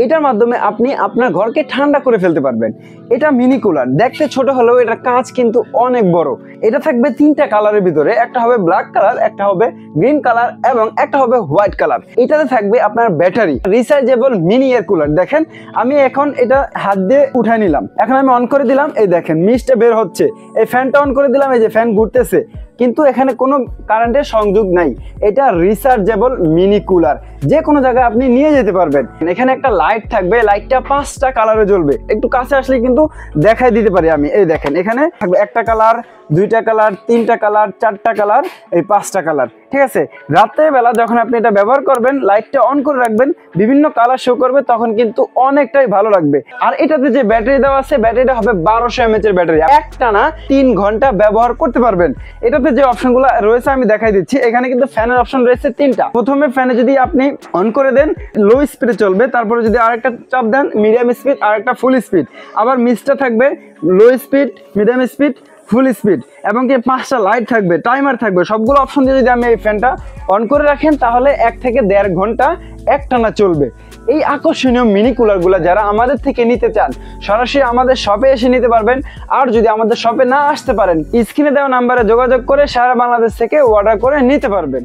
এটার মাধ্যমে আপনি আপনার ঘরকে ঠান্ডা করে ফেলতে পারবেন। এটা মিনি কুলার, দেখতে ছোট হলেও এটার কাজ কিন্তু অনেক বড়। এটা থাকবে 3টা কালারের ভিতরে, একটা হবে ব্ল্যাক কালার, একটা হবে গ্রিন কালার এবং একটা হবে হোয়াইট কালার। এটাতে থাকবে আপনার battery rechargeable mini air cooler. দেখেন আমি এখন এটা হাত দিয়ে উঠাই নিলাম, এখন আমি অন করে দিলাম, এই দেখেন মিস্টটা বের হচ্ছে। এই ফ্যানটা অন করে দিলাম, এই যে ফ্যান ঘুরতেছে, কিন্তু এখানে কোনো কারেন্টের সংযোগ নাই। এটা রিচার্জেবল মিনি কুলার, যে কোনো জায়গায় আপনি নিয়ে যেতে পারবেন। এখানে একটা লাইট থাকবে, লাইটটা 5টা কালারে জ্বলবে। একটু কাছে আসলে কিন্তু দেখাই দিতে পারি আমি। এই দেখেন এখানে থাকবে 1টা কালার, 2টা কালার, 3টা কালার, 4টা কালার, এই 5টা কালার। ঠিক আছে, রাতের বেলা যখন আপনি এটা ব্যবহার করবেন, লাইটটা অন করে রাখবেন, বিভিন্ন কালার শো করবে, তখন কিন্তু অনেকটাই ভালো লাগবে। আর এটাতে যে ব্যাটারি দেওয়া আছে, ব্যাটারিটা হবে 1200 mAh এর ব্যাটারি, একটানা 3 ঘন্টা ব্যবহার করতে পারবেন। এটাতে যে অপশনগুলো রয়েছে আমি দেখাই দিচ্ছি। এখানে কিন্তু ফ্যানের অপশন রয়েছে 3টা। প্রথমে ফ্যানে যদি আপনি অন করে দেন লো স্পিডে চলবে, তারপরে যদি আরেকটা চাপ দেন মিডিয়াম স্পিড, আরেকটা ফুল স্পিড। আবার মিস্টটা থাকবে low speed, medium speed, full speed, এবং কি 5টা লাইট থাকবে, টাইমার থাকবে। সবগুলো অপশন দিয়ে যদি আমি এই ফ্যানটা অন করে রাখেন, তাহলে 1 থেকে 1.5 ঘন্টা একটানা চলবে। এই আকর্ষণীয় মিনি কুলারগুলো যারা আমাদের থেকে নিতে চান, সরাসরি আমাদের শপে এসে নিতে পারবেন। আর যদি আমাদের শপে না আসতে পারেন, স্ক্রিনে দেওয়া নাম্বারে যোগাযোগ করে সারা বাংলাদেশ থেকে অর্ডার করে নিতে পারবেন।